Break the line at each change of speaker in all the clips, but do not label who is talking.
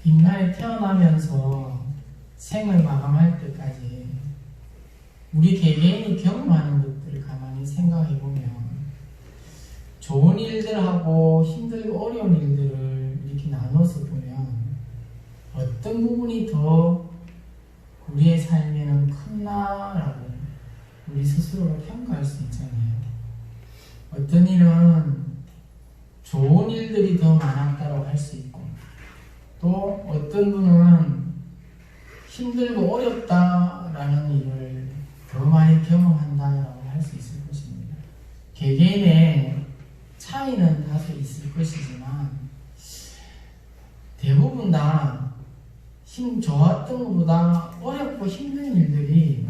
인간이 태어나면서 생을 마감할 때까지 우리 개개인이 경험하는 것들을 가만히 생각해 보면 좋은 일들하고 힘들고 어려운 일들을 이렇게 나눠서 보면 어떤 부분이 더 우리의 삶에는 크나라고 우리 스스로가 평가할 수 있잖아요. 어떤 일은 좋은 일들이 더 많았다고 할 수 있고, 또 어떤 분은 힘들고 어렵다라는 일을 더 많이 경험한다라고 할 수 있을 것입니다. 개개인의 차이는 다소 있을 것이지만 대부분 다 힘 좋았던 것보다 어렵고 힘든 일들이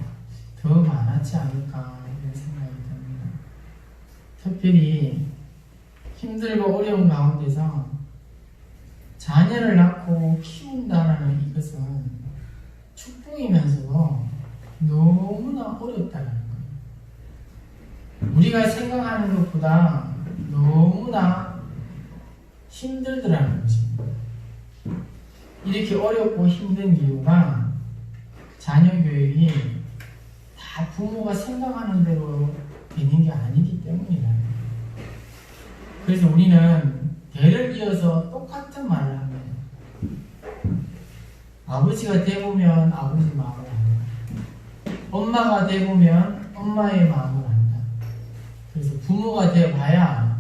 더 많았지 않을까 이런 생각이 듭니다. 특별히 힘들고 어려운 가운데서 자녀를 낳고 키운다는 이것은 축복이면서도 너무나 어렵다는 거예요. 우리가 생각하는 것보다 너무나 힘들더라는 것입니다. 이렇게 어렵고 힘든 이유가 자녀 교육이 다 부모가 생각하는 대로 되는 게 아니기 때문이라는 거예요. 그래서 우리는 대를 이어서 똑같은 말을 합니다. 아버지가 되보면 아버지 마음을 안다. 엄마가 되보면 엄마의 마음을 안다. 그래서 부모가 되어봐야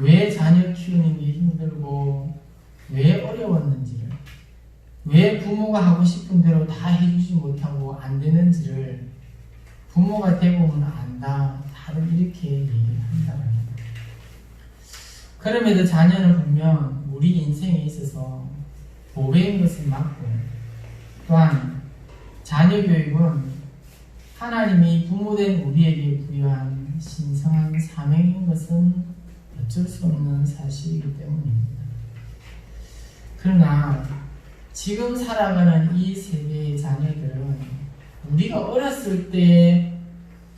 왜 자녀 키우는 게 힘들고 왜 어려웠는지를, 왜 부모가 하고 싶은 대로 다 해주지 못하고 안 되는지를 부모가 되보면 안다. 다들 이렇게 얘기를 한다는 거예요. 그럼에도 자녀는 분명 우리 인생에 있어서 보배인 것은 맞고, 또한 자녀 교육은 하나님이 부모된 우리에게 부여한 신성한 사명인 것은 어쩔 수 없는 사실이기 때문입니다. 그러나 지금 살아가는 이 세대의 자녀들은 우리가 어렸을 때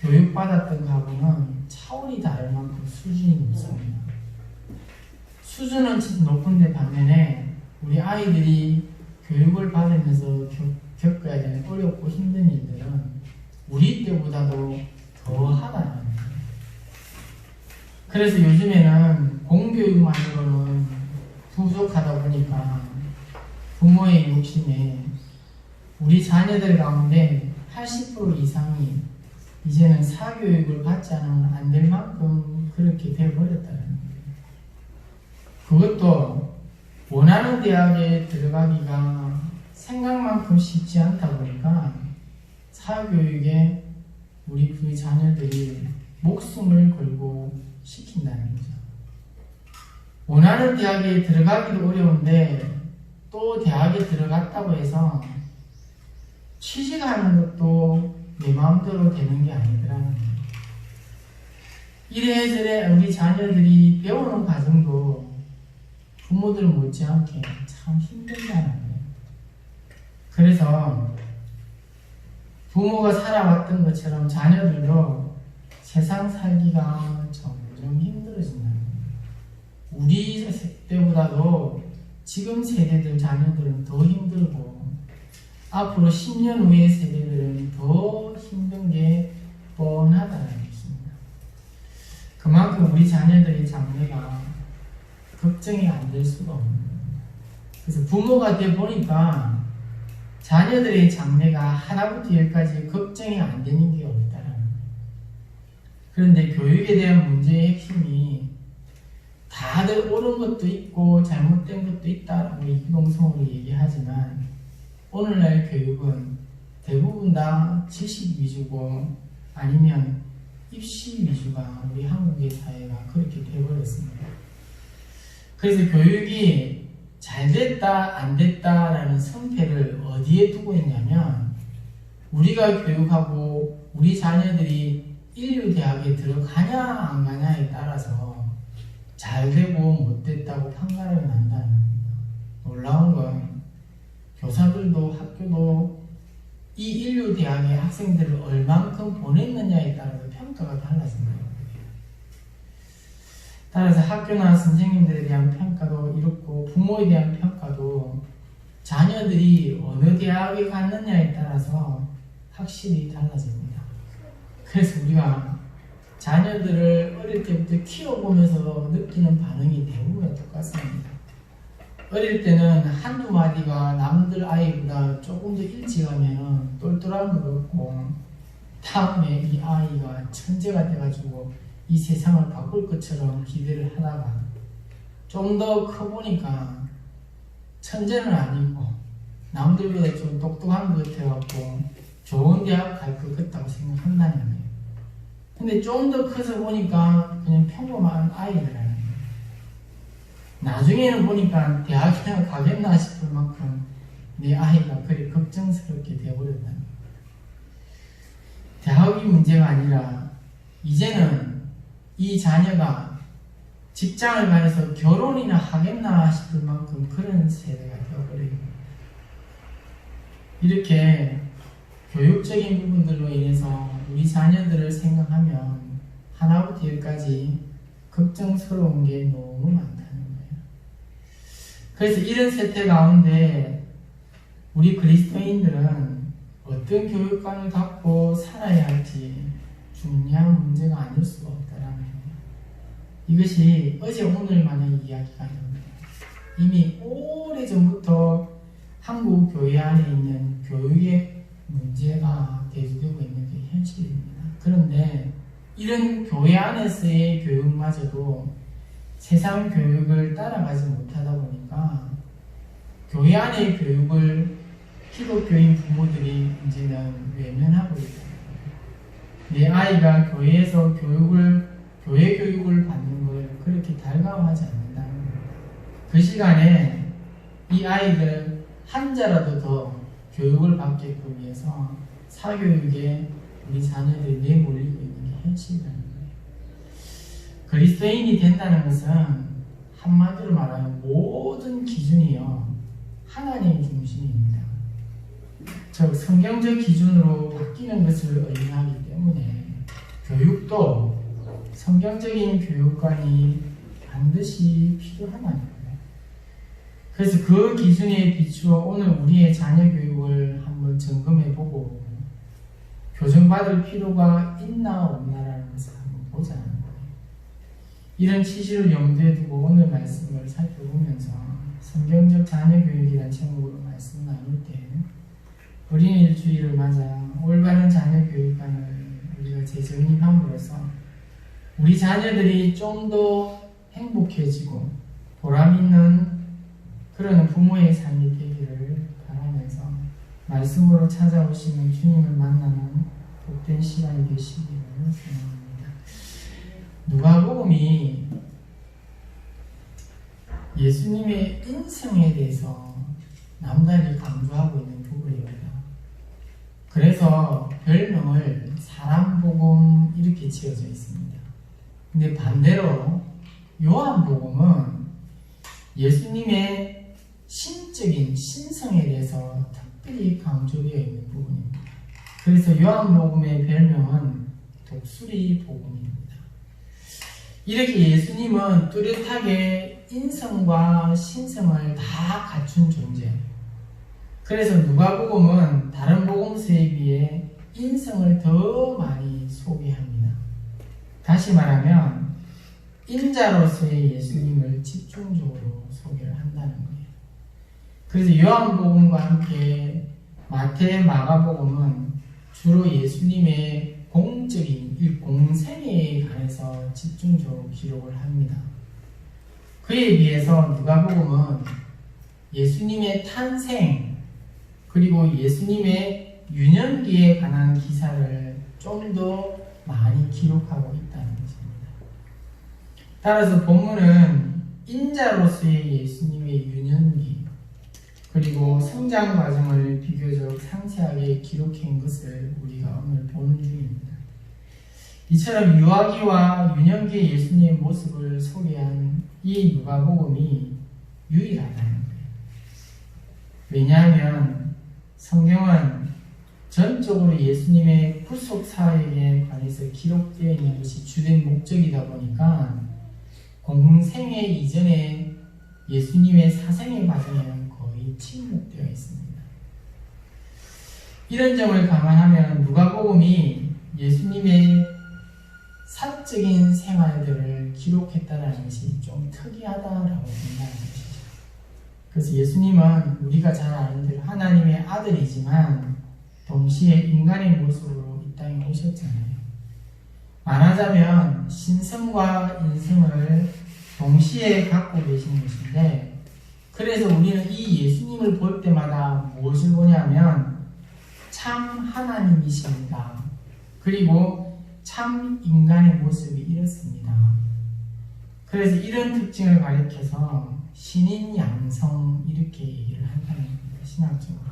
교육받았던 것하고는 차원이 다를 만큼 수준이 높습니다. 수준은 높은데 반면에 우리 아이들이 교육을 받으면서 겪어야 되는 어렵고 힘든 일들은 우리 때보다도 더 하다는 거예요. 그래서 요즘에는 공교육만으로는 부족하다 보니까 부모의 욕심에 우리 자녀들 가운데 80% 이상이 이제는 사교육을 받지 않으면 안 될 만큼 그렇게 되어버렸다는 거예요. 그것도 원하는 대학에 들어가기가 생각만큼 쉽지 않다 보니까 사교육에 우리 그 자녀들이 목숨을 걸고 시킨다는 거죠. 원하는 대학에 들어가기도 어려운데 또 대학에 들어갔다고 해서 취직하는 것도 내 마음대로 되는 게 아니더라는 거예요. 이래저래 우리 자녀들이 배우는 과정도 부모들 못지않게 참 힘들다는 거예요. 그래서 부모가 살아왔던 것처럼 자녀들도 세상 살기가 점점 힘들어진다는 거예요. 우리 때보다도 지금 세대들 자녀들은 더 힘들고 앞으로 10년 후의 세대들은 더 힘든 게 뻔하다는 것입니다. 그만큼 우리 자녀들의 장래가 걱정이 안 될 수가 없는 거예요. 그래서 부모가 돼 보니까 자녀들의 장래가 하나부터 열까지 걱정이 안 되는 게 없다는 거예요. 그런데 교육에 대한 문제의 핵심이 다들 옳은 것도 있고 잘못된 것도 있다라고 이공성으로 얘기하지만 오늘날 교육은 대부분 다 지식 위주고 아니면 입시 위주가 우리 한국의 사회가 그렇게 되어버렸습니다. 그래서 교육이 잘 됐다 안 됐다라는 성패를 어디에 두고 있냐면 우리가 교육하고 우리 자녀들이 인류대학에 들어가냐 안 가냐에 따라서 잘 되고 못 됐다고 판가름이 난다는 겁니다. 놀라운 건 교사들도 학교도 이 인류대학의 학생들을 얼만큼 보냈느냐에 따라서 평가가 달라진다. 따라서 학교나 선생님들에 대한 평가도 이렇고 부모에 대한 평가도 자녀들이 어느 대학에 갔느냐에 따라서 확실히 달라집니다. 그래서 우리가 자녀들을 어릴 때부터 키워보면서 느끼는 반응이 대부분 똑같습니다. 어릴 때는 한두 마디가 남들 아이보다 조금 더 일찍 하면 똘똘한 것 같고, 다음에 이 아이가 천재가 돼가지고 이 세상을 바꿀 것처럼 기대를 하다가 좀 더 커보니까 천재는 아니고 남들보다 좀 똑똑한 것 같아갖고 좋은 대학 갈 것 같다고 생각한다는 거예요. 근데 좀 더 커서 보니까 그냥 평범한 아이들이라는 거예요. 나중에는 보니까 대학에 가겠나 싶을 만큼 내 아이가 그리 걱정스럽게 되어버렸다는 거예요. 대학이 문제가 아니라 이제는 이 자녀가 직장을 가서 결혼이나 하겠나 싶을 만큼 그런 세대가 되어버려요. 이렇게 교육적인 부분들로 인해서 우리 자녀들을 생각하면 하나부터 열까지 걱정스러운 게 너무 많다는 거예요. 그래서 이런 세태 가운데 우리 그리스도인들은 어떤 교육관을 갖고 살아야 할지 중요한 문제가 아닐 수가 없다라는 거예요. 이것이 어제 오늘만의 이야기가 아닙니다. 이미 오래전부터 한국 교회 안에 있는 교육의 문제가 대두되고 있는 게 현실입니다. 그런데 이런 교회 안에서의 교육마저도 세상 교육을 따라가지 못하다 보니까 교회 안의 교육을 기독교인 부모들이 이제는 외면하고 있다. 내 아이가 교회에서 교회 교육을 받는 걸 그렇게 달가워하지 않는다는 겁니다. 그 시간에 이 아이들 한자라도 더 교육을 받게끔 위해서 사교육에 우리 자녀들이 내몰리고 있는 게 현실이라는 거예요. 그리스도인이 된다는 것은 한마디로 말하면 모든 기준이요 하나님 중심입니다. 즉 성경적 기준으로 바뀌는 것을 의미하기 때문에 교육도 성경적인 교육관이 반드시 필요하다는 거예요. 그래서 그 기준에 비추어 오늘 우리의 자녀 교육을 한번 점검해보고 교정받을 필요가 있나 없나라는 것을 한번 보자는 거예요. 이런 취지를 염두에 두고 오늘 말씀을 살펴보면서 성경적 자녀 교육이라는 제목으로 말씀을 나눌 때 어린이 일주일을 맞아 올바른 자녀 교육관을 우리가 재정립함으로써 우리 자녀들이 좀 더 행복해지고 보람있는 그런 부모의 삶이 되기를 바라면서 말씀으로 찾아오시는 주님을 만나는 복된 시간이 되시기를 소망합니다. 누가복음이 예수님의 인성에 대해서 남달리 강조하고 있는 부분입니다. 그래서 별명을 사람복음 이렇게 지어져 있습니다. 근데 반대로 요한복음은 예수님의 신적인 신성에 대해서 특별히 강조되어 있는 부분입니다. 그래서 요한복음의 별명은 독수리 복음입니다. 이렇게 예수님은 뚜렷하게 인성과 신성을 다 갖춘 존재. 그래서 누가복음은 다른 복음서에 비해 인성을 더 많이 소개합니다. 다시 말하면 인자로서의 예수님을 집중적으로 소개를 한다는 거예요. 그래서 요한복음과 함께 마태, 마가복음은 주로 예수님의 공적인 공생애에 관해서 집중적으로 기록을 합니다. 그에 비해서 누가복음은 예수님의 탄생 그리고 예수님의 유년기에 관한 기사를 좀 더 많이 기록하고 있다는 것입니다. 따라서 본문은 인자로서의 예수님의 유년기 그리고 성장 과정을 비교적 상세하게 기록한 것을 우리가 오늘 보는 중입니다. 이처럼 유아기와 유년기의 예수님의 모습을 소개한 이 누가복음이 유일하다는 거예요. 왜냐하면 성경은 전적으로 예수님의 구속 사역에 관해서 기록되어 있는 것이 주된 목적이다 보니까 공생애 이전에 예수님의 사생의 과정에는 거의 모습이 침묵되어 있습니다. 이런 점을 감안하면 누가복음이 예수님의 사적인 생활들을 기록했다는 것이 좀 특이하다라고 생각하는 것이죠. 그래서 예수님은 우리가 잘 아는 대로 하나님의 아들이지만 동시에 인간의 모습으로 이 땅에 오셨잖아요. 말하자면 신성과 인성을 동시에 갖고 계신 것인데, 그래서 우리는 이 예수님을 볼 때마다 무엇을 보냐면 참 하나님이십니다. 그리고 참 인간의 모습이 이렇습니다. 그래서 이런 특징을 가리켜서 신인 양성 이렇게 얘기를 한다는 겁니다. 신학적으로.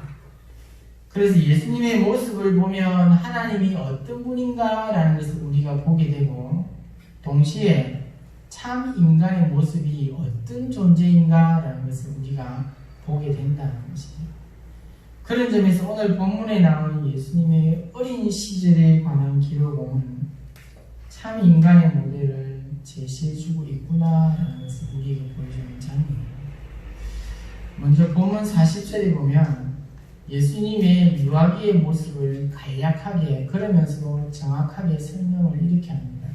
그래서 예수님의 모습을 보면 하나님이 어떤 분인가라는 것을 우리가 보게 되고, 동시에 참 인간의 모습이 어떤 존재인가라는 것을 우리가 보게 된다는 것이죠. 그런 점에서 오늘 본문에 나오는 예수님의 어린 시절에 관한 기록은 참 인간의 모델을 제시해주고 있구나라는 것을 우리에게 보여주는 장면입니다. 먼저 본문 40절에 보면 예수님의 유아기의 모습을 간략하게 그러면서도 정확하게 설명을 이렇게 합니다.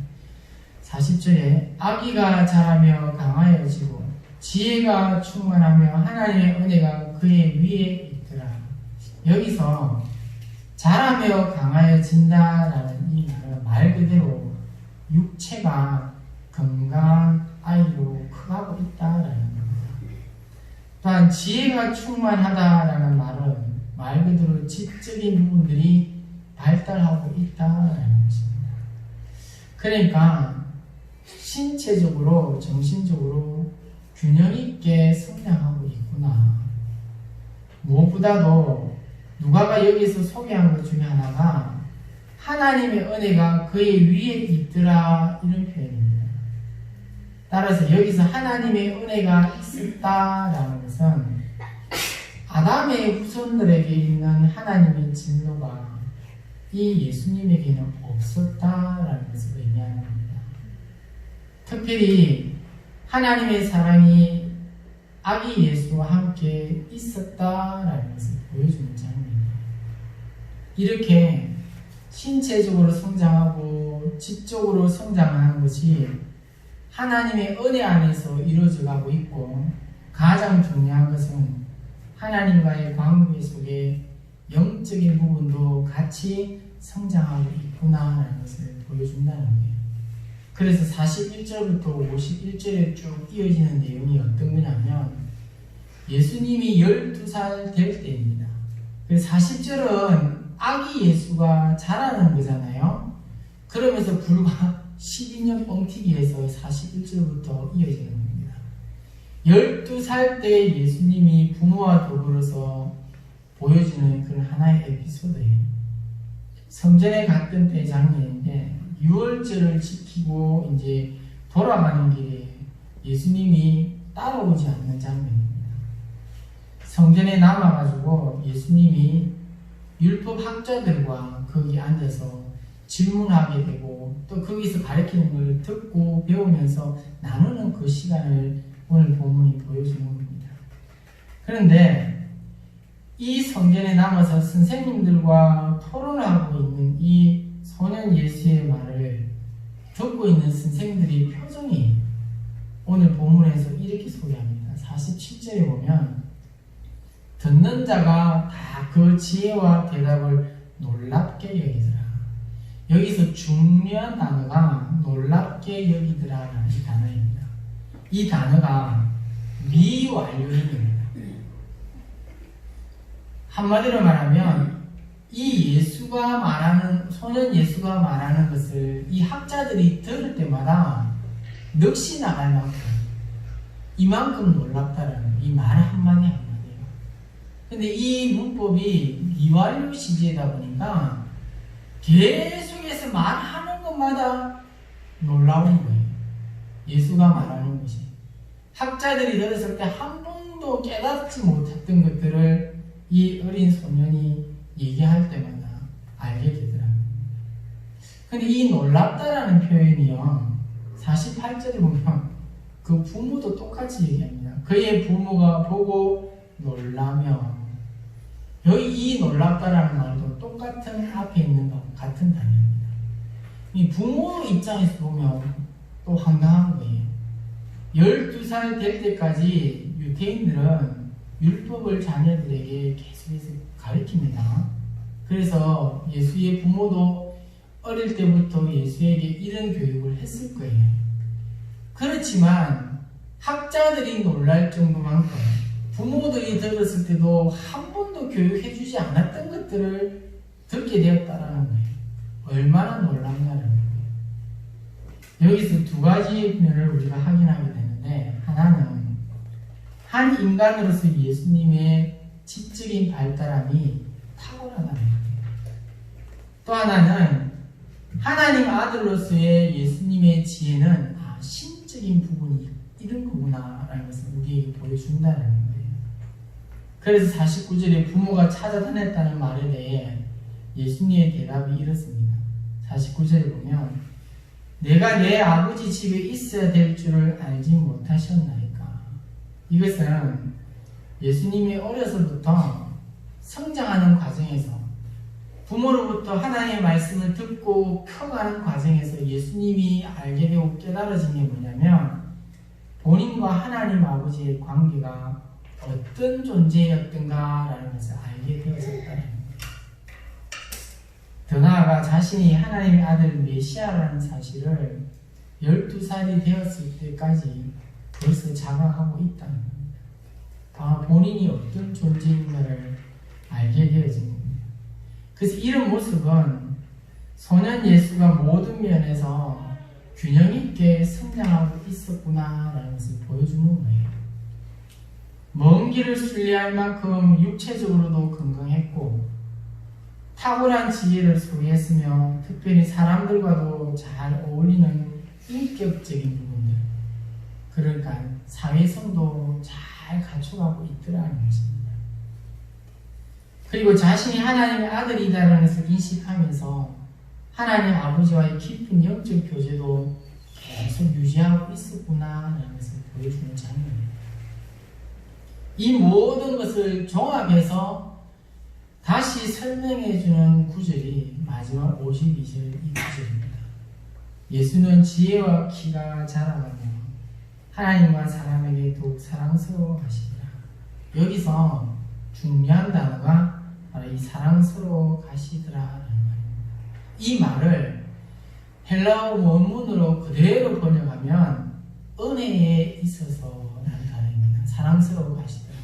40절에 아기가 자라며 강하여지고 지혜가 충만하며 하나님의 은혜가 그의 위에 있더라. 여기서 자라며 강하여진다라는 이 말은 말 그대로 육체가 건강한 아이로 커가고 있다라는 겁니다. 또한 지혜가 충만하다라는 말은 말 그대로 지적인 부분들이 발달하고 있다라는 것입니다. 그러니까 신체적으로 정신적으로 균형 있게 성장하고 있구나. 무엇보다도 누가가 여기서 소개한 것 중에 하나가 하나님의 은혜가 그의 위에 있더라 이런 표현입니다. 따라서 여기서 하나님의 은혜가 있었다라는 것은 아담의 후손들에게 있는 하나님의 진노가 이 예수님에게는 없었다라는 것을 의미하는 겁니다. 특별히 하나님의 사랑이 아기 예수와 함께 있었다라는 것을 보여주는 장면입니다. 이렇게 신체적으로 성장하고 지적으로 성장하는 것이 하나님의 은혜 안에서 이루어져 가고 있고, 가장 중요한 것은 하나님과의 관계 속에 영적인 부분도 같이 성장하고 있구나라는 것을 보여준다는 거예요. 그래서 41절부터 51절에 쭉 이어지는 내용이 어떤 거냐면 예수님이 12살 될 때입니다. 그래서 40절은 아기 예수가 자라는 거잖아요. 그러면서 불과 12년 뻥튀기에서 41절부터 이어지는 겁니다. 12살 때 예수님이 부모와 더불어서 보여주는 그런 하나의 에피소드예요. 성전에 갔던 때 장면인데, 유월절을 지키고 이제 돌아가는 길에 예수님이 따라오지 않는 장면입니다. 성전에 남아가지고 예수님이 율법 학자들과 거기 앉아서 질문하게 되고, 또 거기서 가르치는 걸 듣고 배우면서 나누는 그 시간을 오늘 본문이 보여주는 겁니다. 그런데 이 성전에 남아서 선생님들과 토론하고 있는 이 소년 예수의 말을 듣고 있는 선생님들의 표정이 오늘 본문에서 이렇게 소개합니다. 47절에 보면 듣는 자가 다 그 지혜와 대답을 놀랍게 여기더라. 여기서 중요한 단어가 놀랍게 여기더라라는 이 단어입니다. 이 단어가 미완료입니다. 한마디로 말하면 이 예수가 말하는, 소년 예수가 말하는 것을 이 학자들이 들을 때마다 넋이 나갈 만큼 이만큼 놀랍다라는 이 말 한마디 한마디예요. 근데 이 문법이 미완료 시제다 보니까 계속해서 말하는 것마다 놀라운 거예요. 예수가 말하는 것이. 학자들이 들었을 때 한 번도 깨닫지 못했던 것들을 이 어린 소년이 얘기할 때마다 알게 되더라고요. 근데 이 놀랍다라는 표현이요, 48절에 보면 그 부모도 똑같이 얘기합니다. 그의 부모가 보고 놀라며. 여기 이 놀랍다라는 말도 똑같은 앞에 있는 것 같은 단어입니다. 이 부모 입장에서 보면 또 황당한 거예요. 12살 될 때까지 유대인들은 율법을 자녀들에게 계속해서 가르칩니다. 그래서 예수의 부모도 어릴 때부터 예수에게 이런 교육을 했을 거예요. 그렇지만 학자들이 놀랄 정도만큼 부모들이 들었을 때도 한 번도 교육해주지 않았던 것들을 듣게 되었다라는 거예요. 얼마나 놀랍냐는 거예요. 여기서 두 가지 면을 우리가 확인하게 되는데, 하나는 한 인간으로서 예수님의 지적인 발달함이 탁월하다는 거예요. 또 하나는 하나님 아들로서의 예수님의 지혜는 신적인 부분이 이런 거구나 라는 것을 우리에게 보여준다는 거예요. 그래서 49절에 부모가 찾아다녔다는 말에 대해 예수님의 대답이 이렇습니다. 49절에 보면 내가 내 아버지 집에 있어야 될 줄을 알지 못하셨나이까. 이것은 예수님이 어려서부터 성장하는 과정에서 부모로부터 하나님의 말씀을 듣고 펴가는 과정에서 예수님이 알게 되고 깨달아진 게 뭐냐면 본인과 하나님 아버지의 관계가 어떤 존재였던가라는 것을 알게 되었었다는 겁니다. 더 나아가 자신이 하나님의 아들 메시아라는 사실을 12살이 되었을 때까지 벌써 자각하고 있다는 겁니다. 본인이 어떤 존재인가를 알게 되어진 겁니다. 그래서 이런 모습은 소년 예수가 모든 면에서 균형 있게 성장하고 있었구나라는 것을 보여주는 거예요. 먼 길을 순례할 만큼 육체적으로도 건강했고 탁월한 지혜를 소유했으며 특별히 사람들과도 잘 어울리는 인격적인 부분들, 그러니까 사회성도 잘 갖춰가고 있더라는 것입니다. 그리고 자신이 하나님의 아들이다라는 것을 인식하면서 하나님 아버지와의 깊은 영적 교제도 계속 유지하고 있었구나라는 것을 보여주는 장면입니다. 이 모든 것을 종합해서 다시 설명해주는 구절이 마지막 52절 이 구절입니다. 예수는 지혜와 키가 자라가며 하나님과 사람에게 더욱 사랑스러워하시리라. 여기서 중요한 단어가 바로 이 사랑스러워하시더라라는 말입니다. 이 말을 헬라어 원문으로 그대로 번역하면 은혜에 있어서라는 단어입니다. 사랑스러워하시더라.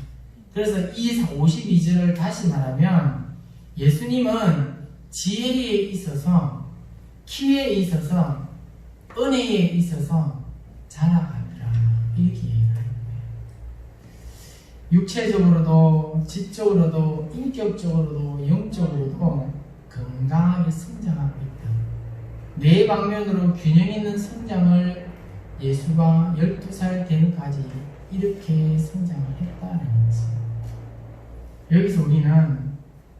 그래서 이 52절을 다시 말하면 예수님은 지혜에 있어서, 키에 있어서, 은혜에 있어서 자라가더라. 이렇게 얘기합니다. 육체적으로도, 지적으로도, 인격적으로도, 영적으로도 건강하게 성장하고 있다. 네 방면으로 균형 있는 성장을 예수가 12살 되는까지 이렇게 성장을 했다는 거죠. 여기서 우리는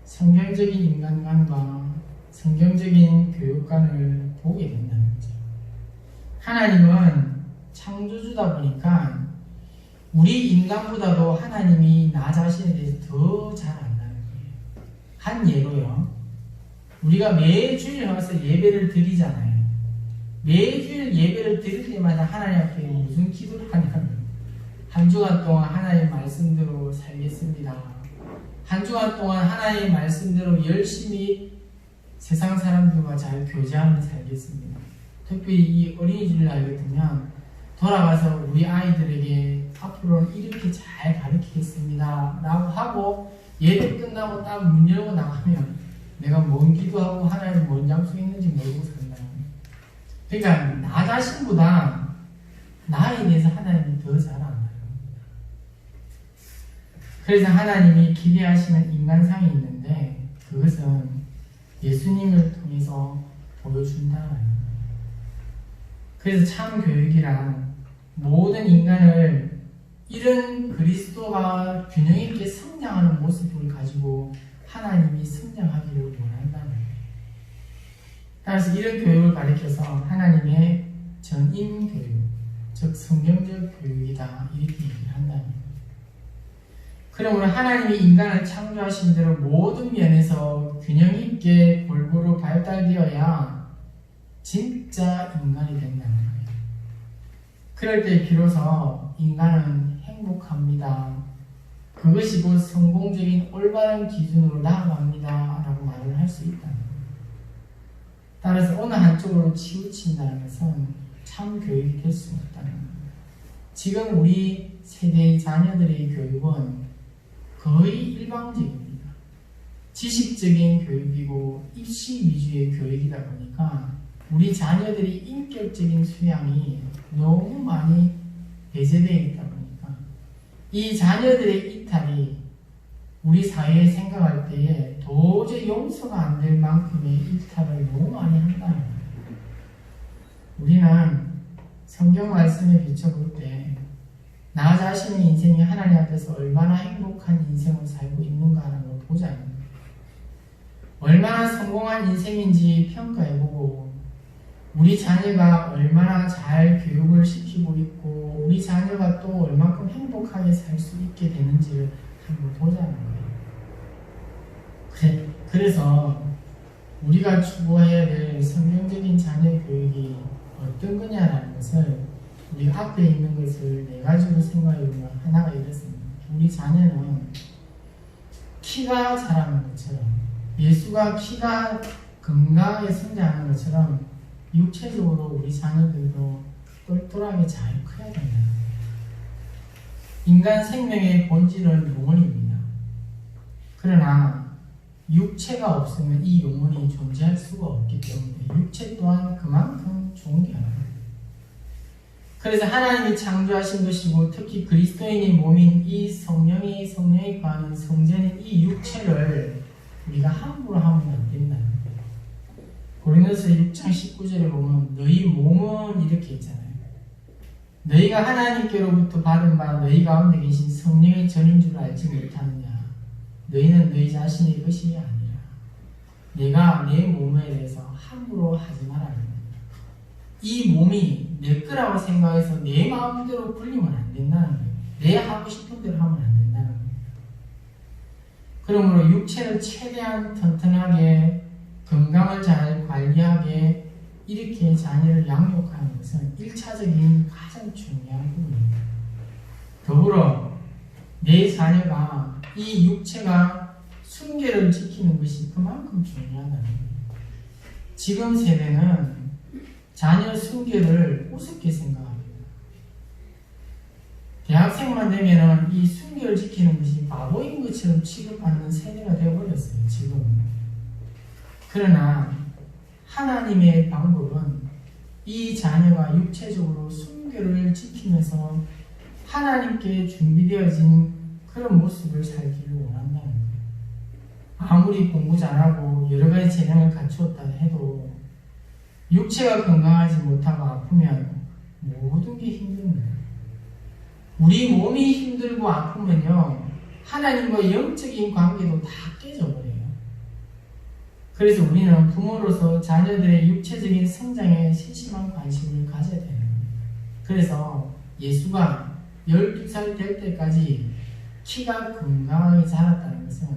성경적인 인간관과 성경적인 교육관을 보게 된다는 거죠. 하나님은 창조주다 보니까 우리 인간보다도 하나님이 나 자신에 대해서 더 잘 안다는 거예요. 한 예로요. 우리가 매주일 와서 예배를 드리잖아요. 매주일 예배를 드릴 때마다 하나님 앞에 무슨 기도를 하냐면 한 주간 동안 하나님의 말씀대로 살겠습니다. 한 주간 동안 하나님의 말씀대로 열심히 세상 사람들과 잘 교제하며 살겠습니다. 특별히 이 어린이집날 같으면 돌아가서 우리 아이들에게 앞으로는 이렇게 잘 가르치겠습니다 라고 하고 예배 끝나고 딱 문 열고 나가면 내가 뭔 기도하고 하나님 뭔 약속했는지 모르고 산다. 그러니까 나 자신보다 나에 대해서 하나님이 더 잘 알아요. 그래서 하나님이 기대하시는 인간상이 있는데 그것은 예수님을 통해서 보여준다는 거예요. 그래서 참 교육이란 모든 인간을 이런 그리스도가 균형 있게 성장하는 모습을 가지고 하나님이 성장하기를 원한다는 거예요. 따라서 이런 교육을 가르쳐서 하나님의 전임 교육, 즉 성경적 교육이다 이렇게 얘기를 한다는 거예요. 그러므로 하나님이 인간을 창조하신 대로 모든 면에서 균형 있게 골고루 발달되어야 진짜 인간이 된다는 거예요. 그럴 때 비로소 인간은 행복합니다. 그것이 곧 성공적인 올바른 기준으로 나아갑니다. 라고 말을 할 수 있다는 거예요. 따라서 어느 한쪽으로 치우친다는 것은 참 교육이 될 수 없다는 거예요. 지금 우리 세대의 자녀들의 교육은 거의 일방적입니다. 지식적인 교육이고 입시 위주의 교육이다 보니까 우리 자녀들이 인격적인 수양이 너무 많이 배제되어 있다 보니까 이 자녀들의 이탈이 우리 사회에 생각할 때에 도저히 용서가 안 될 만큼의 이탈을 너무 많이 한다는 거예요. 우리는 성경 말씀에 비춰볼 때 나 자신의 인생이 하나님 앞에서 얼마나 행복한 인생을 살고 있는가라는 걸 보자는 거예요. 얼마나 성공한 인생인지 평가해보고 우리 자녀가 얼마나 잘 교육을 시키고 있고 우리 자녀가 또 얼마큼 행복하게 살 수 있게 되는지를 한번 보자는 거예요. 그래서 우리가 추구해야 될 성경적인 자녀 교육이 어떤 거냐라는 것을 우리가 앞에 있는 것을 네 가지로 생각해보면 하나가 이렇습니다. 우리 자녀는 키가 자라는 것처럼 예수가 키가 건강하게 성장하는 것처럼 육체적으로 우리 자녀들도 똘똘하게 잘 커야 된다. 인간 생명의 본질은 영혼입니다. 그러나 육체가 없으면 이 영혼이 존재할 수가 없기 때문에 육체 또한 그만큼 존귀합니다. 그래서 하나님이 창조하신 것이고 특히 그리스도인의 몸인 이 성령이 거하는 성전인 이 육체를 우리가 함부로 하면 안 된다는 거예요. 고린도서 6장 19절에 보면 너희 몸은 이렇게 있잖아요. 너희가 하나님께로부터 받은 바 너희 가운데 계신 성령의 전인 줄 알지 못하느냐. 너희는 너희 자신의 것이 아니라 내가 내 몸에 대해서 함부로 하지 말아야 이 몸이 내 거라고 생각해서 내 마음대로 굴리면 안 된다는 거예요. 내 하고 싶은 대로 하면 안 된다는 거예요. 그러므로 육체를 최대한 튼튼하게 건강을 잘 관리하게 이렇게 자녀를 양육하는 것은 1차적인 가장 중요한 부분입니다. 더불어 내 자녀가 이 육체가 순결을 지키는 것이 그만큼 중요하다는 거예요. 지금 세대는 자녀 순결을 우습게 생각합니다. 대학생만 되면 이 순결을 지키는 것이 바보인 것처럼 취급받는 세대가 되어버렸어요. 지금. 그러나 하나님의 방법은 이 자녀가 육체적으로 순결을 지키면서 하나님께 준비되어진 그런 모습을 살기를 원한다는 거예요. 아무리 공부 잘하고 여러 가지 재능을 갖추었다 해도 육체가 건강하지 못하고 아프면 모든 게 힘듭니다. 우리 몸이 힘들고 아프면요 하나님과 영적인 관계도 다 깨져버려요. 그래서 우리는 부모로서 자녀들의 육체적인 성장에 세심한 관심을 가져야 되는 거예요. 그래서 예수가 12살 될 때까지 키가 건강하게 자랐다는 것은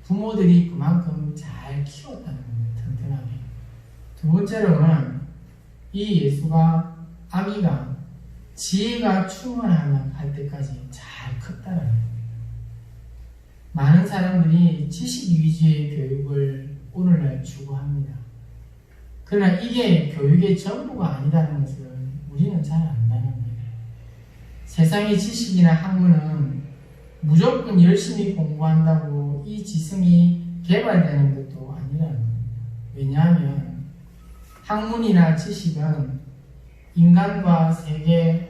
부모들이 그만큼 잘 키웠다는 거예요. 튼튼하게. 두 번째로는 이 예수가 아기가 지혜가 충만하면 할 때까지 잘 컸다는 거예요. 많은 사람들이 지식 위주의 교육을 오늘날 추구합니다. 그러나 이게 교육의 전부가 아니라는 것을 우리는 잘 안다는 거예요. 세상의 지식이나 학문은 무조건 열심히 공부한다고 이 지성이 개발되는 것도 아니라는 겁니다. 왜냐하면 학문이나 지식은 인간과 세계,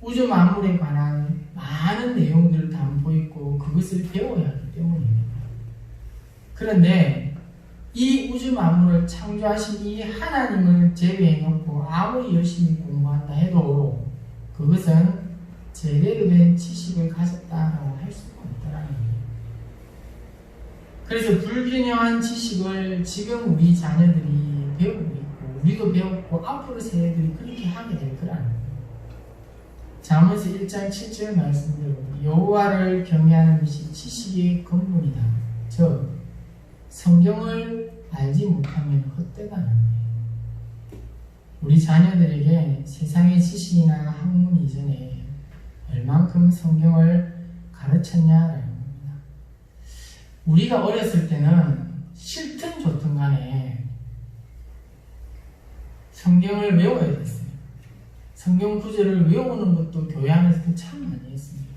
우주 만물에 관한 많은 내용들을 담고 있고 그것을 배워야 하기 때문입니다. 그런데 이 우주 만물을 창조하신 이 하나님을 제외해놓고 아무리 열심히 공부한다 해도 그것은 제대로 된 지식을 가졌다라고 할 수가 없다라는 거예요. 그래서 불균형한 지식을 지금 우리 자녀들이 배우고 있고 우리도 배웠고 앞으로 세대들이 그렇게 하게 될 거라는 거예요. 잠언서 1장 7절 말씀대로 여호와를 경외하는 것이 지식의 근본이다. 즉 성경을 알지 못하면 헛되다는 거예요. 우리 자녀들에게 세상의 지식이나 학문 이전에 얼만큼 성경을 가르쳤냐라는 겁니다. 우리가 어렸을 때는 싫든 좋든 간에 성경을 외워야 됐어요. 성경 구절을 외우는 것도 교회 안에서도 참 많이 했습니다.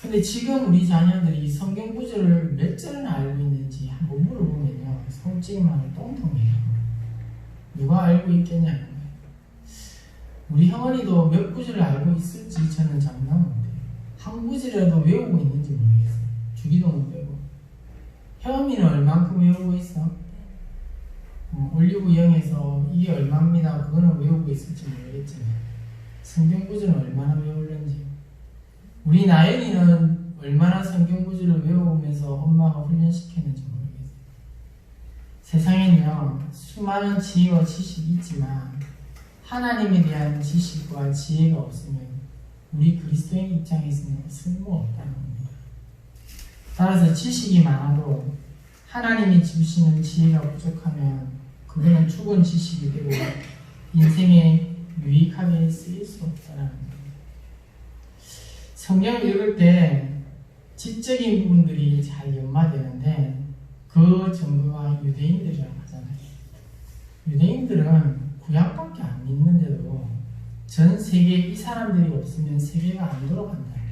근데 지금 우리 자녀들이 성경 구절을 몇 절이나 알고 있는지 한번 물어보면요, 솔직히 말하면 똥통이에요. 누가 알고 있겠냐는 거예요. 우리 형언이도 몇 구절을 알고 있을지 저는 장담 못해요. 한 구절이라도 외우고 있는지 모르겠어요. 주기도문 빼고. 혜원이는 얼만큼 외우고 있어? 올리브 영에서 이게 얼마입니다. 그거는 외우고 있을지 모르겠지만 성경 구절은 얼마나 외울는지. 우리 나연이는 얼마나 성경 구절을 외우면서 엄마가 훈련시켰는지 모르겠어요. 세상에는요, 수많은 지혜와 지식이 있지만 하나님에 대한 지식과 지혜가 없으면 우리 그리스도인 입장에서는 쓸모없다는 겁니다. 따라서 지식이 많아도 하나님이 주시는 지혜가 부족하면 그거는 죽은 지식이 되고 인생에 유익하게 쓰일 수 없다는 겁니다. 성경을 읽을 때 지적인 부분들이 잘 연마되는데 그 증거가 유대인들이라고 하잖아요. 유대인들은 구약밖에 안 믿는데도 전 세계에 이 사람들이 없으면 세계가 안 돌아간다는 거예요.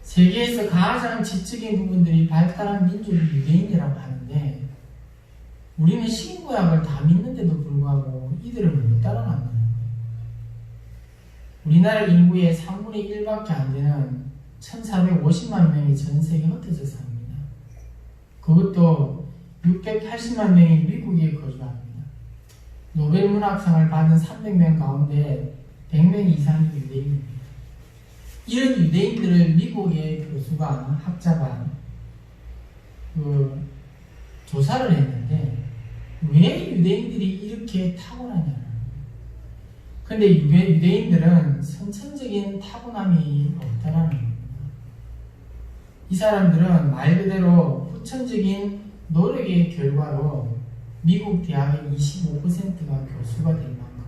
세계에서 가장 지적인 부분들이 발달한 민족이 유대인이라고 하는데 우리는 신구약을 다 믿는데도 불구하고 이들을 못 따라간다는 거예요. 우리나라 인구의 3분의 1밖에 안 되는 1450만 명이 전 세계에 흩어져 삽니다. 그것도 680만 명이 미국에 거주합니다. 노벨 문학상을 받은 300명 가운데 100명 이상이 유대인입니다. 이런 유대인들을 미국의 교수가, 학자가 조사를 했는데 왜 유대인들이 이렇게 타고나냐는. 근데 유대인들은 선천적인 타고남이 없다라는 겁니다. 이 사람들은 말 그대로 후천적인 노력의 결과로 미국 대학의 25%가 교수가 될 만큼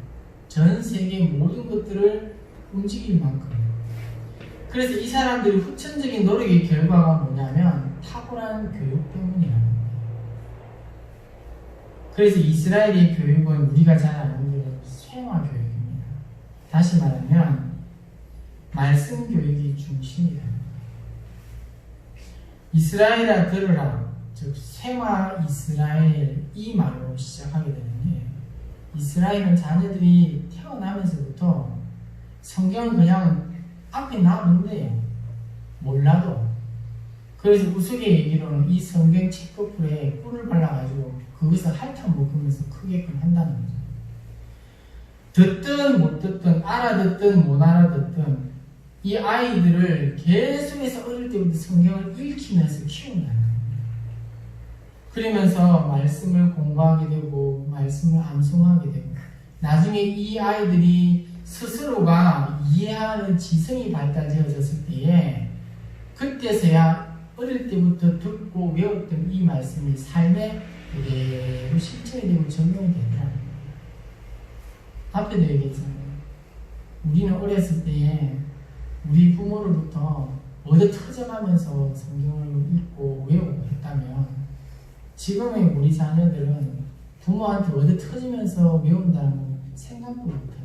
전 세계 모든 것들을 움직일 만큼. 그래서 이 사람들이 후천적인 노력의 결과가 뭐냐면 탁월한 교육 때문이라는 겁니다. 그래서 이스라엘의 교육은 우리가 잘 아는 대로 쇠마 교육입니다. 다시 말하면 말씀 교육이 중심이다. 이스라엘아 들으라, 즉 쇠마 이스라엘 이 말로 시작하게 되는데 이스라엘은 자녀들이 태어나면서부터 성경은 그냥 앞에 놔둔대요. 몰라도. 그래서 우스갯얘기로는 이 성경 책거풀에 꿀을 발라가지고 그것을 핥아 먹으면서 크게끔 한다는 거죠. 듣든 못 듣든 알아듣든 못 알아듣든 이 아이들을 계속해서 어릴 때부터 성경을 읽히면서 키운다는 겁니다. 그러면서 말씀을 공부하게 되고 말씀을 암송하게 되고 나중에 이 아이들이 스스로가 이해하는 지성이 발달되어졌을 때에 그때서야 어릴 때부터 듣고 외웠던 이 말씀이 삶에 그대로 실천이 되고 적용이 되더라는 거예요. 앞에도 얘기했잖아요. 우리는 어렸을 때에 우리 부모로부터 얻어 터져가면서 성경을 읽고 외우고 했다면 지금의 우리 자녀들은 부모한테 얻어 터지면서 외운다는 건 생각도 못해요.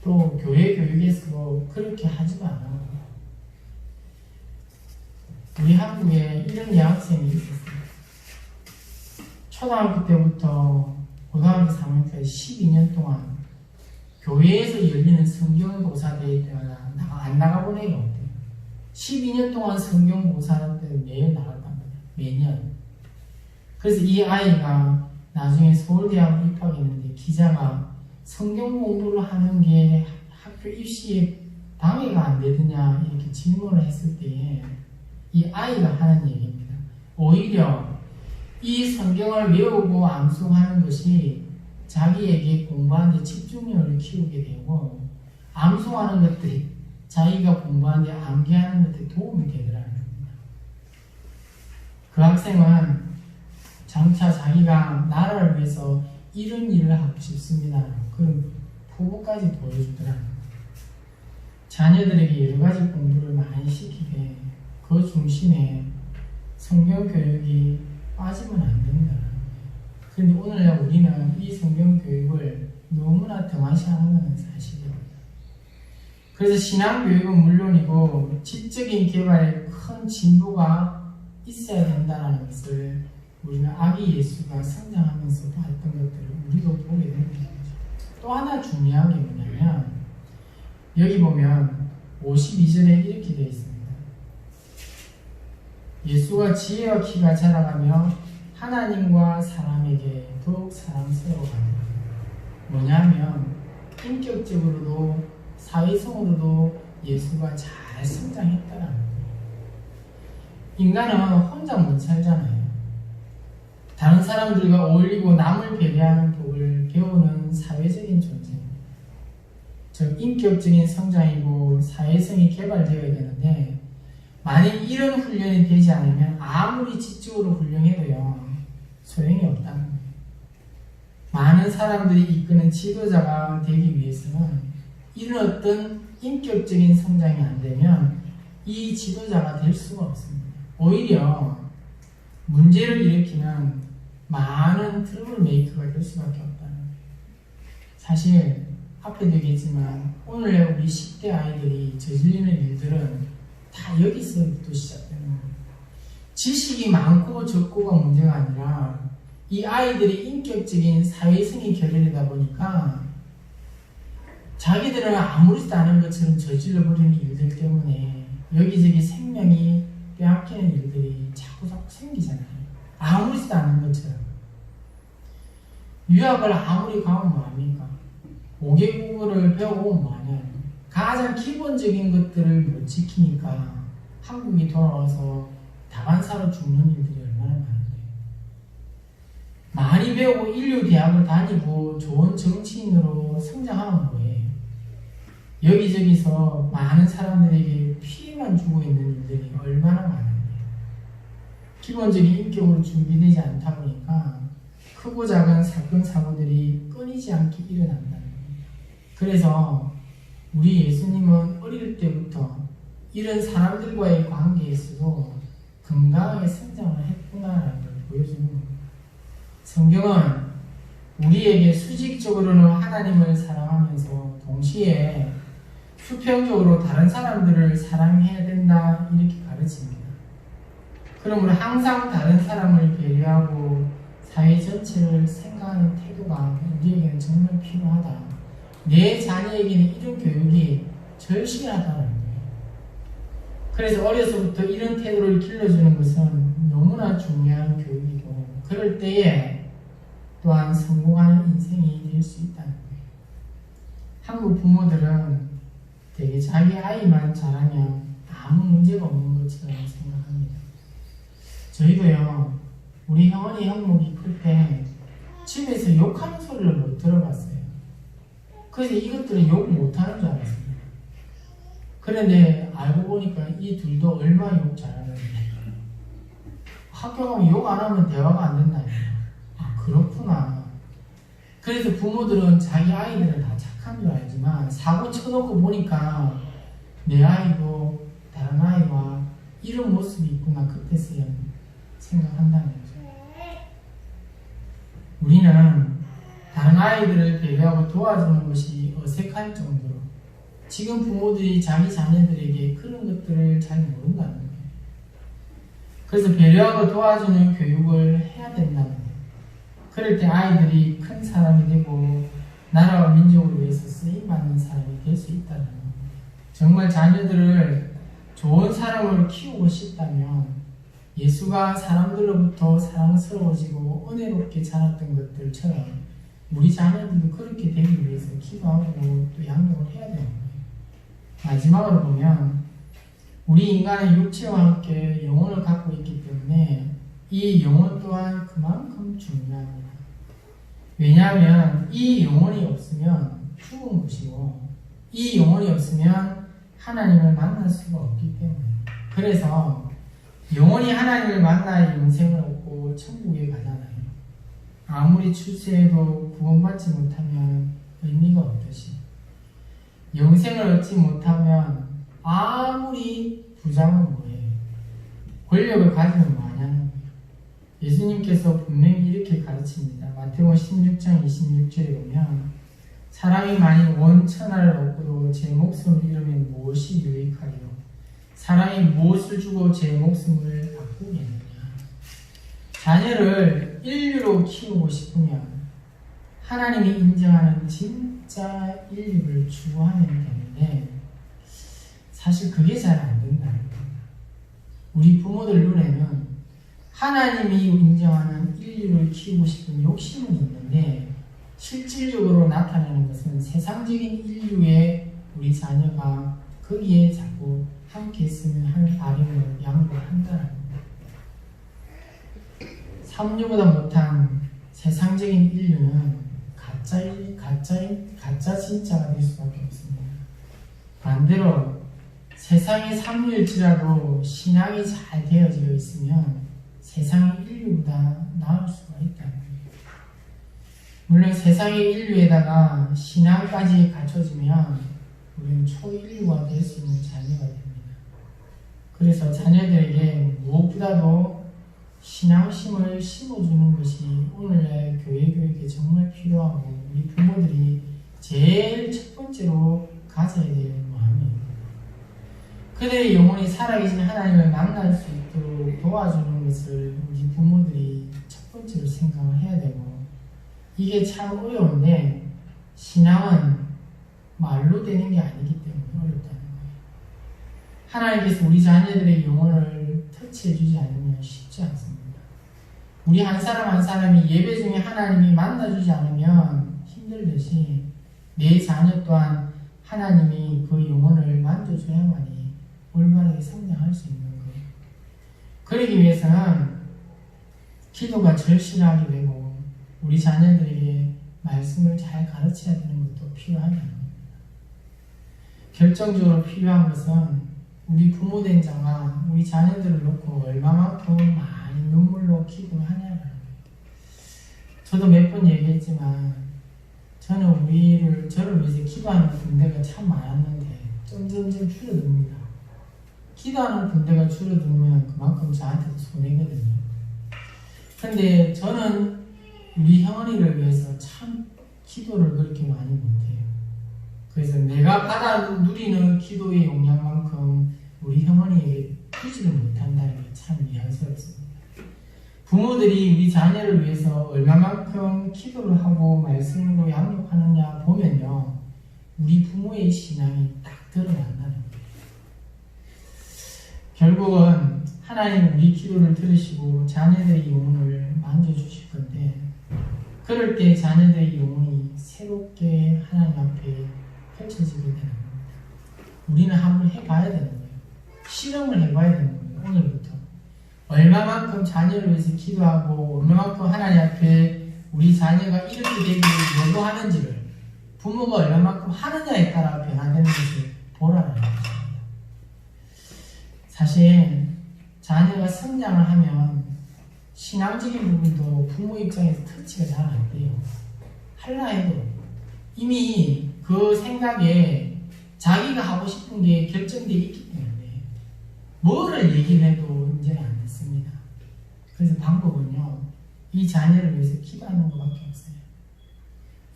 또 교회 교육에서 그렇게 하지도 않아요. 우리 한국에 이런 여학생이 있었어요. 초등학교 때부터 고등학교 3학년까지 12년 동안 교회에서 열리는 성경보사대회 때마다 안 나가본 애가 없대요. 12년 동안 성경보사대회 매일 나갔단 말이에요. 매년. 그래서 이 아이가 나중에 서울대학을 입학했는데 기자가 성경 공부를 하는 게 학교 입시에 방해가 안 되느냐 이렇게 질문을 했을 때에 이 아이가 하는 얘기입니다. 오히려 이 성경을 외우고 암송하는 것이 자기에게 공부하는 데 집중력을 키우게 되고 암송하는 것들이 자기가 공부하는데 암기하는 것들이 도움이 되더라는 겁니다. 그 학생은 장차 자기가 나라를 위해서 이런 일을 하고 싶습니다. 그런 포부까지 보여주더라는 겁니다. 자녀들에게 여러 가지 공부를 많이 시키되 그 중심에 성경 교육이 빠지면 안 된다. 그런데 오늘날 우리는 이 성경 교육을 너무나 등한시하는 것은 사실입니다. 그래서 신앙 교육은 물론이고 지적인 개발에 큰 진보가 있어야 된다는 것을 우리는 아기 예수가 성장하면서 봤던 것들을 우리도 보게 되는 거죠. 또 하나 중요한 게 뭐냐면 여기 보면 52절에 이렇게 되어 있습니다. 예수가 지혜와 키가 자라가며 하나님과 사람에게 더욱 사랑스러워갑니다. 뭐냐면 인격적으로도 사회성으로도 예수가 잘 성장했다라는 거예요. 인간은 혼자 못 살잖아요. 다른 사람들과 어울리고 남을 배려하는 법을 배우는 사회적인 존재입니다. 즉 인격적인 성장이고 사회성이 개발되어야 되는데 만약 이런 훈련이 되지 않으면 아무리 지적으로 훌륭해도요 소용이 없다는 거예요. 많은 사람들이 이끄는 지도자가 되기 위해서는 이런 어떤 인격적인 성장이 안 되면 이 지도자가 될 수가 없습니다. 오히려 문제를 일으키는 많은 트러블 메이커가 될 수밖에 없다는 거예요. 사실 앞에도 얘기했지만 오늘의 우리 10대 아이들이 저지르는 일들은 다 여기서부터 시작되는 거예요. 지식이 많고 적고가 문제가 아니라 이 아이들이 인격적인 사회성이 결여되다 보니까 자기들은 아무렇지도 않은 것처럼 저질러버리는 일들 때문에 여기저기 생명이 빼앗기는 일들이 자꾸 생기잖아요. 아무렇지도 않은 것처럼. 유학을 아무리 가면 뭐합니까? 5개국어를 배워보면 뭐하냐. 가장 기본적인 것들을 못 지키니까 한국이 돌아와서 다반사로 죽는 일들이 얼마나 많은데. 많이 배우고 인류 대학을 다니고 좋은 정치인으로 성장하는 거예요. 여기저기서 많은 사람들에게 피해만 주고 있는 일들이 얼마나 많은데. 기본적인 인격으로 준비되지 않다 보니까 크고 작은 사건 사고들이 끊이지 않게 일어난다는 겁니다. 그래서 우리 예수님은 어릴 때부터 이런 사람들과의 관계에서도 건강하게 성장을 했구나라는 걸 보여주는 겁니다. 성경은 우리에게 수직적으로는 하나님을 사랑하면서 동시에 수평적으로 다른 사람들을 사랑해야 된다 이렇게 가르칩니다. 그러므로 항상 다른 사람을 배려하고 사회 전체를 생각하는 태도가 우리에게는 정말 필요하다. 내 자녀에게는 이런 교육이 절실하다는 거예요. 그래서 어려서부터 이런 태도를 길러주는 것은 너무나 중요한 교육이고 그럴 때에 또한 성공하는 인생이 될 수 있다는 거예요. 한국 부모들은 되게 자기 아이만 잘하면 아무 문제가 없는 것처럼 생각합니다. 저희도요, 우리 형언니 형목이 클 때 집에서 욕하는 소리를 못 들어봤어요. 그래서 이것들은 욕 못하는 줄 알았습니다. 그런데 알고 보니까 이 둘도 얼마나 욕 잘하는지. 학교 가면 욕 안 하면 대화가 안 된다니까. 아, 그렇구나. 그래서 부모들은 자기 아이들은 다 착한 줄 알지만 사고 쳐놓고 보니까 내 아이도 다른 아이와 이런 모습이 있구나 그때서야 생각한다는 거죠. 우리는 다른 아이들을 배려하고 도와주는 것이 어색할 정도로 지금 부모들이 자기 자녀들에게 그런 것들을 잘 모른다는 거예요. 그래서 배려하고 도와주는 교육을 해야 된다는 거예요. 그럴 때 아이들이 큰 사람이 되고 나라와 민족을 위해서 쓰임받는 사람이 될 수 있다는 거예요. 정말 자녀들을 좋은 사람으로 키우고 싶다면 예수가 사람들로부터 사랑스러워지고 은혜롭게 자랐던 것들처럼 우리 자녀들도 그렇게 되기 위해서 기도하고 또 양육을 해야 되는 거예요. 마지막으로 보면 우리 인간의 육체와 함께 영혼을 갖고 있기 때문에 이 영혼 또한 그만큼 중요합니다. 왜냐하면 이 영혼이 없으면 죽은 것이고 이 영혼이 없으면 하나님을 만날 수가 없기 때문에. 그래서 영혼이 하나님을 만나야 영생을 얻고 천국에 가잖아요. 아무리 출세해도 구원받지 못하면 의미가 없듯이 영생을 얻지 못하면 아무리 부자면 뭐예요? 권력을 가지면 뭐하냐는 거예요. 예수님께서 분명히 이렇게 가르칩니다. 마태복음 16장 26절에 보면 사람이 만일 온 천하를 얻고도 제 목숨을 잃으면 무엇이 유익하리요? 사람이 무엇을 주고 제 목숨을 바꾸겠느냐? 자녀를 인류로 키우고 싶으면 하나님이 인정하는 진짜 인류를 추구하면 되는데 사실 그게 잘 안 된다는 거예요. 우리 부모들 눈에는 하나님이 인정하는 인류를 키우고 싶은 욕심은 있는데 실질적으로 나타나는 것은 세상적인 인류의 우리 자녀가 거기에 자꾸 함께 있으면 하는 아림을 양보한다는 거예요. 삼류보다 못한 세상적인 인류는 가짜 진짜가 될 수밖에 없습니다. 반대로 세상의 삼류일지라도 신앙이 잘 되어져 있으면 세상의 인류보다 나을 수가 있다는 거예요. 물론 세상의 인류에다가 신앙까지 갖춰지면 우리는 초인류가 될 수 있는 자녀가 됩니다. 그래서 자녀들에게 무엇보다도 신앙심을 심어주는 것이 오늘날 교회 교육에 정말 필요하고 우리 부모들이 제일 첫 번째로 가져야 될 마음이에요. 그들의 영혼이 살아계신 하나님을 만날 수 있도록 도와주는 것을 우리 부모들이 첫 번째로 생각을 해야 되고 이게 참 어려운데 신앙은 말로 되는 게 아니기 때문에 어렵다는 거예요. 하나님께서 우리 자녀들의 영혼을 터치해주지 않으면 쉽지 않습니다. 우리 한 사람 한 사람이 예배 중에 하나님이 만나주지 않으면 힘들듯이 내 자녀 또한 하나님이 그 영혼을 만져줘야만이 올바르게 성장할 수 있는 거예요. 그러기 위해서는 기도가 절실하게 되고 우리 자녀들에게 말씀을 잘 가르쳐야 되는 것도 필요하다는 겁니다. 결정적으로 필요한 것은 우리 부모된 자가 우리 자녀들을 놓고 얼마만큼 많이 눈물로 기도를 하냐는 거예요. 저도 몇 번 얘기했지만 저는 저를 위해서 기도하는 군대가 참 많았는데 점점점 줄어듭니다. 기도하는 군대가 줄어들면 그만큼 저한테도 손해거든요. 근데 저는 우리 형언이를 위해서 참 기도를 그렇게 많이 못해요. 그래서 내가 받아 누리는 기도의 용량만큼 우리 형언이에게 주지를 못한다는 게 참 미안스럽습니다. 부모들이 우리 자녀를 위해서 얼마만큼 기도를 하고 말씀으로 양육하느냐 보면요, 우리 부모의 신앙이 딱 드러난다는 거예요. 결국은 하나님 우리 기도를 들으시고 자녀들의 영혼을 만져주실 건데 그럴 때 자녀들의 영혼이 새롭게 하나님 앞에 펼쳐지게 되는 겁니다. 우리는 한번 해봐야 되는 거예요. 실험을 해봐야 되는 거예요. 오늘부터 얼마만큼 자녀를 위해서 기도하고 얼마만큼 하나님 앞에 우리 자녀가 이렇게 되기를 요구하는지를 부모가 얼마만큼 하느냐에 따라 변화되는 것을 보라는 것입니다. 사실 자녀가 성장을 하면 신앙적인 부분도 부모 입장에서 터치가 잘 안 돼요. 할라 해도 이미 그 생각에 자기가 하고 싶은 게 결정되어 있기 때문에 뭐를 얘기를 해도 문제는 안 됐습니다. 그래서 방법은요, 이 자녀를 위해서 기도하는 것밖에 없어요.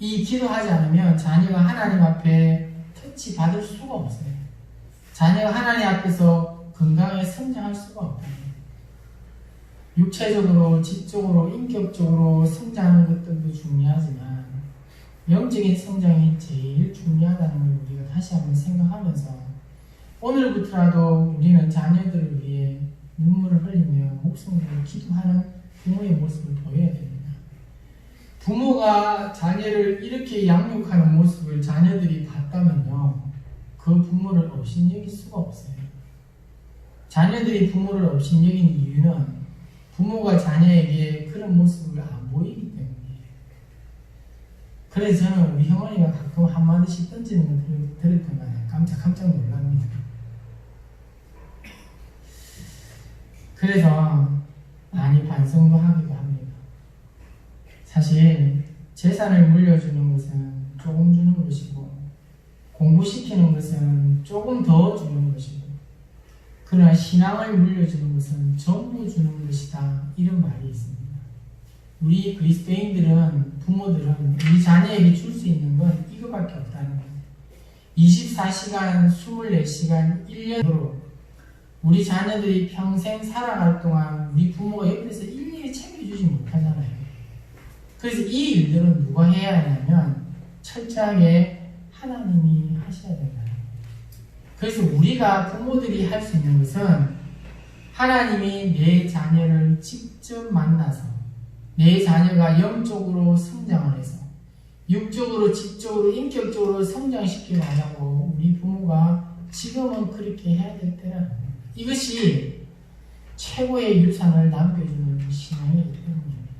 이 기도하지 않으면 자녀가 하나님 앞에 터치 받을 수가 없어요. 자녀가 하나님 앞에서 건강하게 성장할 수가 없어요. 육체적으로, 지적으로, 인격적으로 성장하는 것들도 중요하지만 영적인 성장이 제일 중요하다는 걸 우리가 다시 한번 생각하면서 오늘부터라도 우리는 자녀들을 위해 눈물을 흘리며 목숨을 걸고 기도하는 부모의 모습을 보여야 됩니다. 부모가 자녀를 이렇게 양육하는 모습을 자녀들이 봤다면요, 그 부모를 업신여길 수가 없어요. 자녀들이 부모를 업신여긴 이유는 부모가 자녀에게 그런 모습을 안 보이기 때문이에요. 그래서 저는 우리 형언이가 가끔 한마디씩 던지는 걸 들을 때마다 그래서 많이 반성도 하기도 합니다. 사실 재산을 물려주는 것은 조금 주는 것이고 공부시키는 것은 조금 더 주는 것이고 그러나 신앙을 물려주는 것은 전부 주는 것이다, 이런 말이 있습니다. 우리 그리스도인들은, 부모들은 우리 자녀에게 줄 수 있는 건 이거밖에 없다는 거예요. 24시간, 24시간, 1년으로 우리 자녀들이 평생 살아갈 동안 우리 부모가 옆에서 일일이 챙겨주지 못하잖아요. 그래서 이 일들은 누가 해야 하냐면 철저하게 하나님이 하셔야 된다. 그래서 우리가 부모들이 할 수 있는 것은 하나님이 내 자녀를 직접 만나서 내 자녀가 영적으로 성장을 해서 육적으로, 지적으로, 인격적으로 성장시키려 하자고 우리 부모가 지금은 그렇게 해야 될 때라는 거예요. 이것이 최고의 유산을 남겨주는 신앙이기 때문입니다.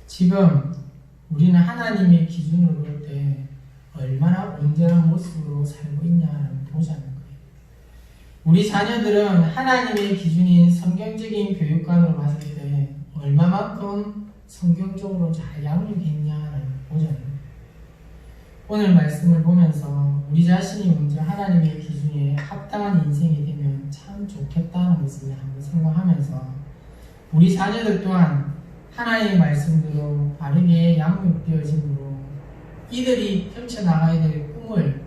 지금 우리는 하나님의 기준으로 볼 때 얼마나 온전한 모습으로 살고 있냐를 보자는 거예요. 우리 자녀들은 하나님의 기준인 성경적인 교육관으로 봤을 때 얼마만큼 성경적으로 잘 양육했냐를 보자는 거예요. 오늘 말씀을 보면서 우리 자신이 먼저 하나님의 기준에 합당한 인생이 되면 참 좋겠다는 것을 한번 생각하면서 우리 자녀들 또한 하나님의 말씀대로 바르게 양육되어짐으로 이들이 펼쳐나가야 될 꿈을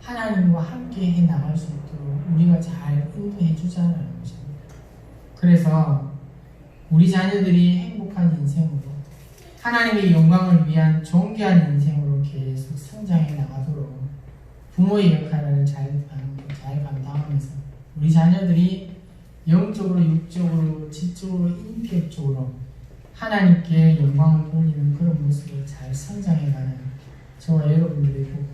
하나님과 함께 해나갈 수 있도록 우리가 잘 인도해 주자는 것입니다. 그래서 우리 자녀들이 행복한 인생으로 하나님의 영광을 위한 존귀한 인생으로 계속 성장해 나가도록 부모의 역할을 잘 감당하면서 우리 자녀들이 영적으로, 육적으로, 지적으로, 인격적으로 하나님께 영광을 돌리는 그런 모습을 잘 성장해가는 저와 여러분들의 복